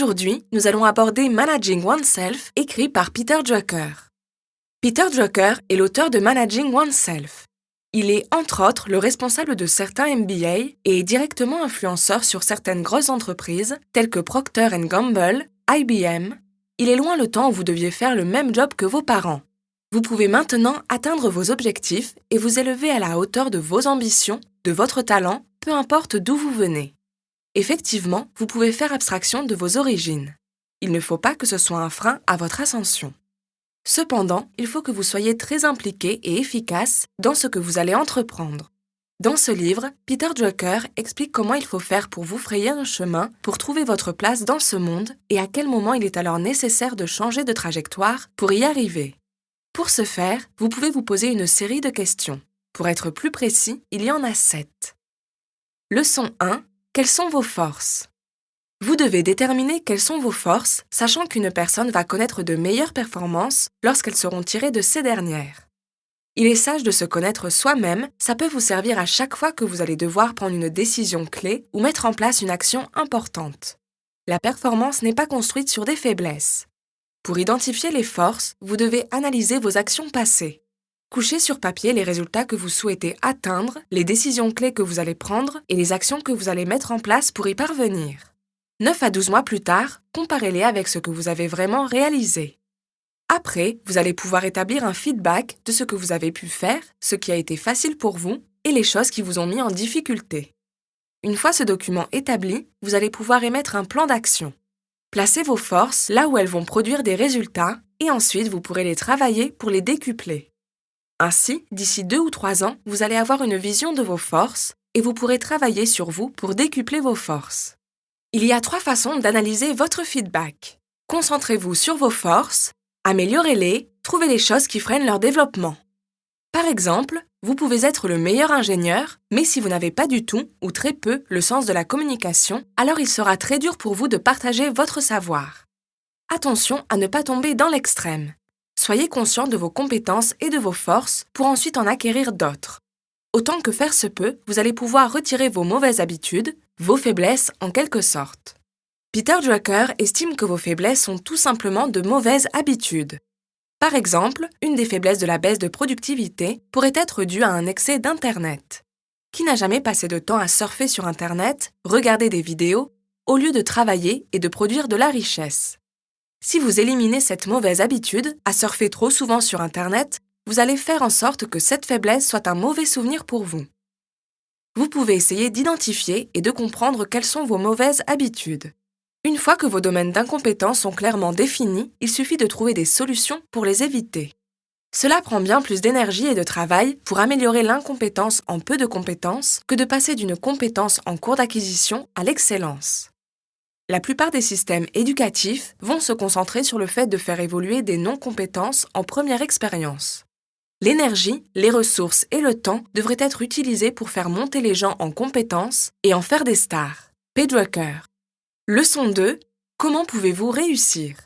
Aujourd'hui, nous allons aborder Managing Oneself, écrit par Peter Drucker. Peter Drucker est l'auteur de Managing Oneself. Il est, entre autres, le responsable de certains MBA et est directement influenceur sur certaines grosses entreprises telles que Procter & Gamble, IBM. Il est loin le temps où vous deviez faire le même job que vos parents. Vous pouvez maintenant atteindre vos objectifs et vous élever à la hauteur de vos ambitions, de votre talent, peu importe d'où vous venez. Effectivement, vous pouvez faire abstraction de vos origines. Il ne faut pas que ce soit un frein à votre ascension. Cependant, il faut que vous soyez très impliqué et efficace dans ce que vous allez entreprendre. Dans ce livre, Peter Drucker explique comment il faut faire pour vous frayer un chemin pour trouver votre place dans ce monde et à quel moment il est alors nécessaire de changer de trajectoire pour y arriver. Pour ce faire, vous pouvez vous poser une série de questions. Pour être plus précis, il y en a 7. Leçon 1. Quelles sont vos forces ? Vous devez déterminer quelles sont vos forces, sachant qu'une personne va connaître de meilleures performances lorsqu'elles seront tirées de ces dernières. Il est sage de se connaître soi-même, ça peut vous servir à chaque fois que vous allez devoir prendre une décision clé ou mettre en place une action importante. La performance n'est pas construite sur des faiblesses. Pour identifier les forces, vous devez analyser vos actions passées. Couchez sur papier les résultats que vous souhaitez atteindre, les décisions clés que vous allez prendre et les actions que vous allez mettre en place pour y parvenir. 9 à 12 mois plus tard, comparez-les avec ce que vous avez vraiment réalisé. Après, vous allez pouvoir établir un feedback de ce que vous avez pu faire, ce qui a été facile pour vous et les choses qui vous ont mis en difficulté. Une fois ce document établi, vous allez pouvoir émettre un plan d'action. Placez vos forces là où elles vont produire des résultats et ensuite vous pourrez les travailler pour les décupler. Ainsi, d'ici 2 ou 3 ans, vous allez avoir une vision de vos forces et vous pourrez travailler sur vous pour décupler vos forces. Il y a 3 façons d'analyser votre feedback. Concentrez-vous sur vos forces, améliorez-les, trouvez les choses qui freinent leur développement. Par exemple, vous pouvez être le meilleur ingénieur, mais si vous n'avez pas du tout ou très peu le sens de la communication, alors il sera très dur pour vous de partager votre savoir. Attention à ne pas tomber dans l'extrême. Soyez conscient de vos compétences et de vos forces pour ensuite en acquérir d'autres. Autant que faire se peut, vous allez pouvoir retirer vos mauvaises habitudes, vos faiblesses en quelque sorte. Peter Drucker estime que vos faiblesses sont tout simplement de mauvaises habitudes. Par exemple, une des faiblesses de la baisse de productivité pourrait être due à un excès d'Internet. Qui n'a jamais passé de temps à surfer sur Internet, regarder des vidéos, au lieu de travailler et de produire de la richesse ? Si vous éliminez cette mauvaise habitude, à surfer trop souvent sur Internet, vous allez faire en sorte que cette faiblesse soit un mauvais souvenir pour vous. Vous pouvez essayer d'identifier et de comprendre quelles sont vos mauvaises habitudes. Une fois que vos domaines d'incompétence sont clairement définis, il suffit de trouver des solutions pour les éviter. Cela prend bien plus d'énergie et de travail pour améliorer l'incompétence en peu de compétences que de passer d'une compétence en cours d'acquisition à l'excellence. La plupart des systèmes éducatifs vont se concentrer sur le fait de faire évoluer des non-compétences en première expérience. L'énergie, les ressources et le temps devraient être utilisés pour faire monter les gens en compétences et en faire des stars. P. Drucker. Leçon 2. Comment pouvez-vous réussir ?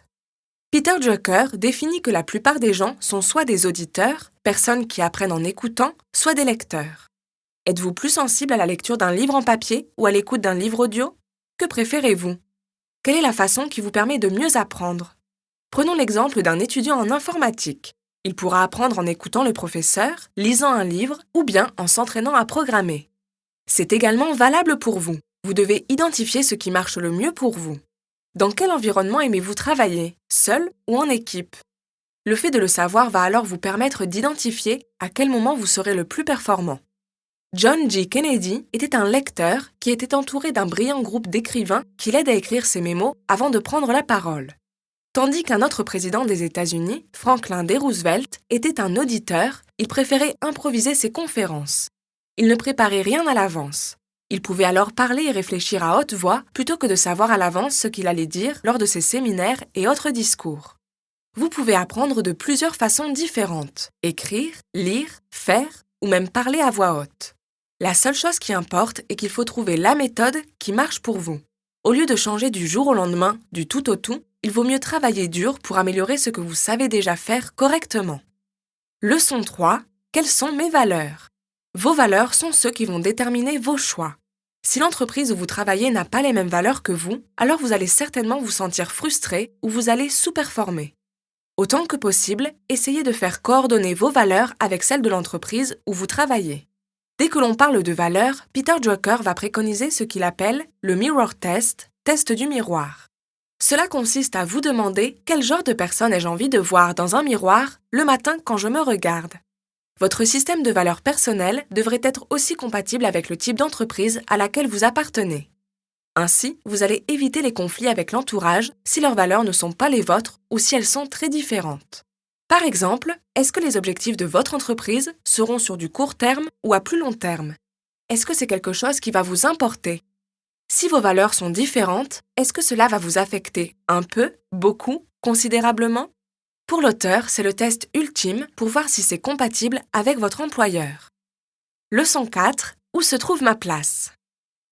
Peter Drucker définit que la plupart des gens sont soit des auditeurs, personnes qui apprennent en écoutant, soit des lecteurs. Êtes-vous plus sensible à la lecture d'un livre en papier ou à l'écoute d'un livre audio ? Que préférez-vous ? Quelle est la façon qui vous permet de mieux apprendre ? Prenons l'exemple d'un étudiant en informatique. Il pourra apprendre en écoutant le professeur, lisant un livre ou bien en s'entraînant à programmer. C'est également valable pour vous. Vous devez identifier ce qui marche le mieux pour vous. Dans quel environnement aimez-vous travailler, seul ou en équipe ? Le fait de le savoir va alors vous permettre d'identifier à quel moment vous serez le plus performant. John G. Kennedy était un lecteur qui était entouré d'un brillant groupe d'écrivains qui l'aident à écrire ses mémos avant de prendre la parole. Tandis qu'un autre président des États-Unis, Franklin D. Roosevelt, était un auditeur, il préférait improviser ses conférences. Il ne préparait rien à l'avance. Il pouvait alors parler et réfléchir à haute voix plutôt que de savoir à l'avance ce qu'il allait dire lors de ses séminaires et autres discours. Vous pouvez apprendre de plusieurs façons différentes: écrire, lire, faire ou même parler à voix haute. La seule chose qui importe est qu'il faut trouver la méthode qui marche pour vous. Au lieu de changer du jour au lendemain, du tout au tout, il vaut mieux travailler dur pour améliorer ce que vous savez déjà faire correctement. Leçon 3. Quelles sont mes valeurs ? Vos valeurs sont ceux qui vont déterminer vos choix. Si l'entreprise où vous travaillez n'a pas les mêmes valeurs que vous, alors vous allez certainement vous sentir frustré ou vous allez sous-performer. Autant que possible, essayez de faire coordonner vos valeurs avec celles de l'entreprise où vous travaillez. Dès que l'on parle de valeurs, Peter Drucker va préconiser ce qu'il appelle le Mirror Test, test du miroir. Cela consiste à vous demander quel genre de personne ai-je envie de voir dans un miroir le matin quand je me regarde. Votre système de valeurs personnelles devrait être aussi compatible avec le type d'entreprise à laquelle vous appartenez. Ainsi, vous allez éviter les conflits avec l'entourage si leurs valeurs ne sont pas les vôtres ou si elles sont très différentes. Par exemple, est-ce que les objectifs de votre entreprise seront sur du court terme ou à plus long terme? Est-ce que c'est quelque chose qui va vous importer? Si vos valeurs sont différentes, est-ce que cela va vous affecter un peu, beaucoup, considérablement? Pour l'auteur, c'est le test ultime pour voir si c'est compatible avec votre employeur. Leçon 4. Où se trouve ma place?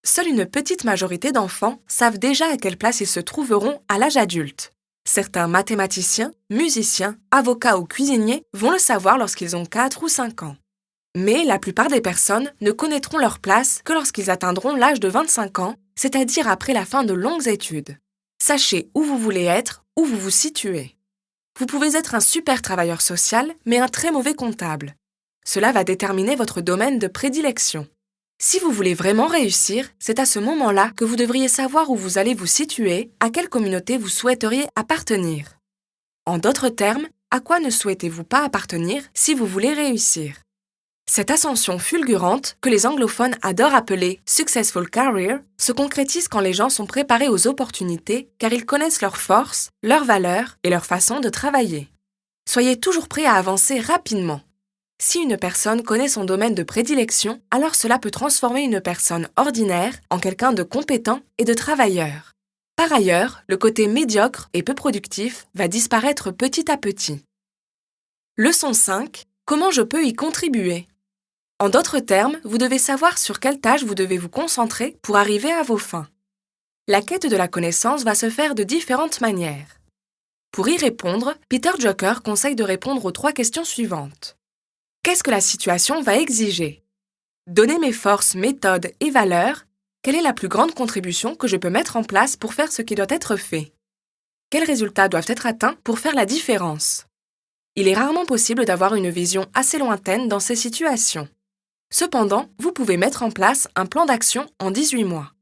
Seule une petite majorité d'enfants savent déjà à quelle place ils se trouveront à l'âge adulte. Certains mathématiciens, musiciens, avocats ou cuisiniers vont le savoir lorsqu'ils ont 4 ou 5 ans. Mais la plupart des personnes ne connaîtront leur place que lorsqu'ils atteindront l'âge de 25 ans, c'est-à-dire après la fin de longues études. Sachez où vous voulez être, où vous vous situez. Vous pouvez être un super travailleur social, mais un très mauvais comptable. Cela va déterminer votre domaine de prédilection. Si vous voulez vraiment réussir, c'est à ce moment-là que vous devriez savoir où vous allez vous situer, à quelle communauté vous souhaiteriez appartenir. En d'autres termes, à quoi ne souhaitez-vous pas appartenir si vous voulez réussir? Cette ascension fulgurante, que les anglophones adorent appeler « successful career », se concrétise quand les gens sont préparés aux opportunités car ils connaissent leurs forces, leurs valeurs et leur façon de travailler. Soyez toujours prêts à avancer rapidement. Si une personne connaît son domaine de prédilection, alors cela peut transformer une personne ordinaire en quelqu'un de compétent et de travailleur. Par ailleurs, le côté médiocre et peu productif va disparaître petit à petit. Leçon 5. Comment je peux y contribuer? En d'autres termes, vous devez savoir sur quelle tâche vous devez vous concentrer pour arriver à vos fins. La quête de la connaissance va se faire de différentes manières. Pour y répondre, Peter Drucker conseille de répondre aux 3 questions suivantes. Qu'est-ce que la situation va exiger? Donner mes forces, méthodes et valeurs, quelle est la plus grande contribution que je peux mettre en place pour faire ce qui doit être fait? Quels résultats doivent être atteints pour faire la différence? Il est rarement possible d'avoir une vision assez lointaine dans ces situations. Cependant, vous pouvez mettre en place un plan d'action en 18 mois.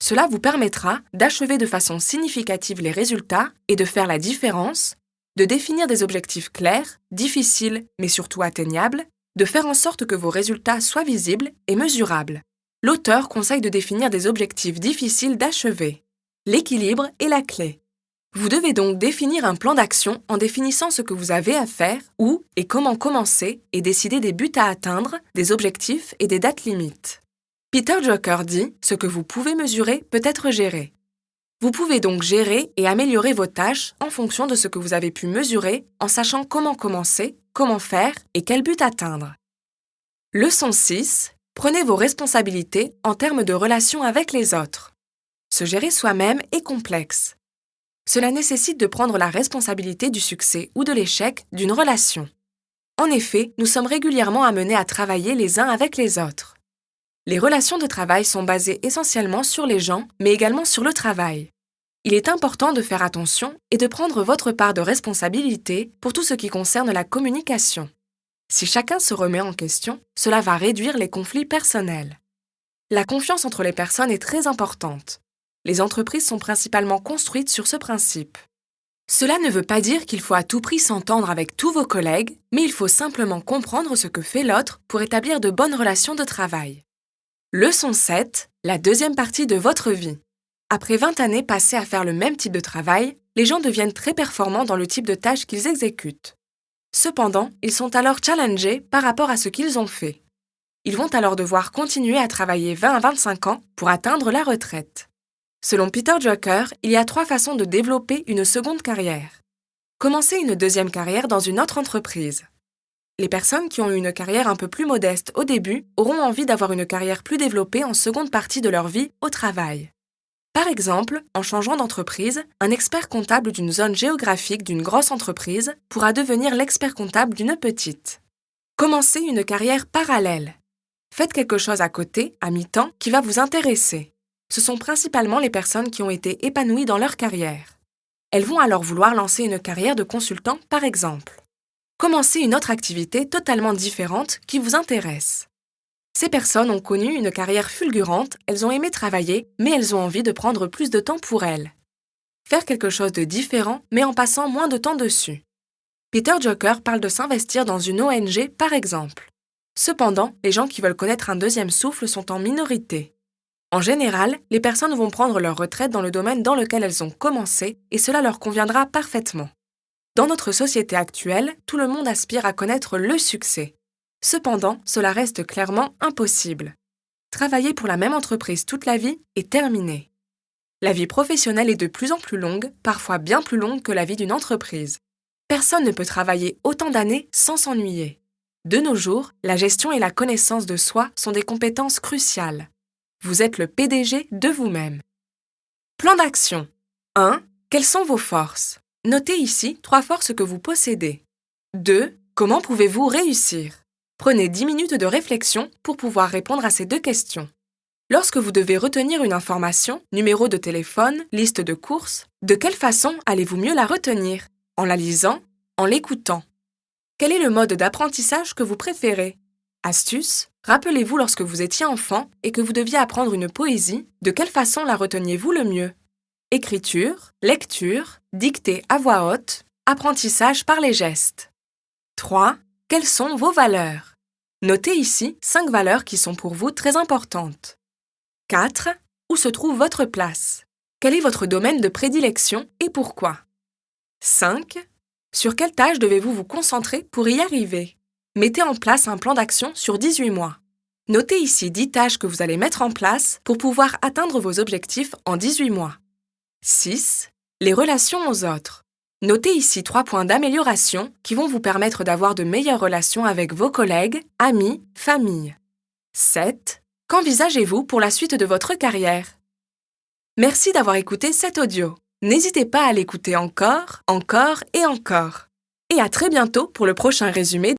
Cela vous permettra d'achever de façon significative les résultats et de faire la différence, de définir des objectifs clairs, difficiles mais surtout atteignables, de faire en sorte que vos résultats soient visibles et mesurables. L'auteur conseille de définir des objectifs difficiles d'achever. L'équilibre est la clé. Vous devez donc définir un plan d'action en définissant ce que vous avez à faire, où et comment commencer et décider des buts à atteindre, des objectifs et des dates limites. Peter Drucker dit « Ce que vous pouvez mesurer peut être géré ». Vous pouvez donc gérer et améliorer vos tâches en fonction de ce que vous avez pu mesurer en sachant comment commencer, comment faire et quel but atteindre. Leçon 6. Prenez vos responsabilités en termes de relations avec les autres. Se gérer soi-même est complexe. Cela nécessite de prendre la responsabilité du succès ou de l'échec d'une relation. En effet, nous sommes régulièrement amenés à travailler les uns avec les autres. Les relations de travail sont basées essentiellement sur les gens, mais également sur le travail. Il est important de faire attention et de prendre votre part de responsabilité pour tout ce qui concerne la communication. Si chacun se remet en question, cela va réduire les conflits personnels. La confiance entre les personnes est très importante. Les entreprises sont principalement construites sur ce principe. Cela ne veut pas dire qu'il faut à tout prix s'entendre avec tous vos collègues, mais il faut simplement comprendre ce que fait l'autre pour établir de bonnes relations de travail. Leçon 7. La deuxième partie de votre vie. Après 20 années passées à faire le même type de travail, les gens deviennent très performants dans le type de tâches qu'ils exécutent. Cependant, ils sont alors challengés par rapport à ce qu'ils ont fait. Ils vont alors devoir continuer à travailler 20 à 25 ans pour atteindre la retraite. Selon Peter Drucker, il y a 3 façons de développer une seconde carrière. Commencer une deuxième carrière dans une autre entreprise. Les personnes qui ont eu une carrière un peu plus modeste au début auront envie d'avoir une carrière plus développée en seconde partie de leur vie au travail. Par exemple, en changeant d'entreprise, un expert comptable d'une zone géographique d'une grosse entreprise pourra devenir l'expert comptable d'une petite. Commencer une carrière parallèle. Faites quelque chose à côté, à mi-temps, qui va vous intéresser. Ce sont principalement les personnes qui ont été épanouies dans leur carrière. Elles vont alors vouloir lancer une carrière de consultant, par exemple. Commencez une autre activité totalement différente qui vous intéresse. Ces personnes ont connu une carrière fulgurante, elles ont aimé travailler, mais elles ont envie de prendre plus de temps pour elles. Faire quelque chose de différent, mais en passant moins de temps dessus. Peter Drucker parle de s'investir dans une ONG, par exemple. Cependant, les gens qui veulent connaître un deuxième souffle sont en minorité. En général, les personnes vont prendre leur retraite dans le domaine dans lequel elles ont commencé et cela leur conviendra parfaitement. Dans notre société actuelle, tout le monde aspire à connaître le succès. Cependant, cela reste clairement impossible. Travailler pour la même entreprise toute la vie est terminé. La vie professionnelle est de plus en plus longue, parfois bien plus longue que la vie d'une entreprise. Personne ne peut travailler autant d'années sans s'ennuyer. De nos jours, la gestion et la connaissance de soi sont des compétences cruciales. Vous êtes le PDG de vous-même. Plan d'action. 1. Quelles sont vos forces? Notez ici 3 forces que vous possédez. 2. Comment pouvez-vous réussir? Prenez 10 minutes de réflexion pour pouvoir répondre à ces 2 questions. Lorsque vous devez retenir une information, numéro de téléphone, liste de courses, de quelle façon allez-vous mieux la retenir? En la lisant? En l'écoutant? Quel est le mode d'apprentissage que vous préférez? Astuce, rappelez-vous lorsque vous étiez enfant et que vous deviez apprendre une poésie, de quelle façon la reteniez-vous le mieux? Écriture, lecture, dictée à voix haute, apprentissage par les gestes. 3. Quelles sont vos valeurs? Notez ici 5 valeurs qui sont pour vous très importantes. 4. Où se trouve votre place? Quel est votre domaine de prédilection et pourquoi? 5. Sur quelle tâche devez-vous vous concentrer pour y arriver? Mettez en place un plan d'action sur 18 mois. Notez ici 10 tâches que vous allez mettre en place pour pouvoir atteindre vos objectifs en 18 mois. 6. Les relations aux autres. Notez ici 3 points d'amélioration qui vont vous permettre d'avoir de meilleures relations avec vos collègues, amis, famille. 7. Qu'envisagez-vous pour la suite de votre carrière? Merci d'avoir écouté cet audio. N'hésitez pas à l'écouter encore, encore et encore. Et à très bientôt pour le prochain résumé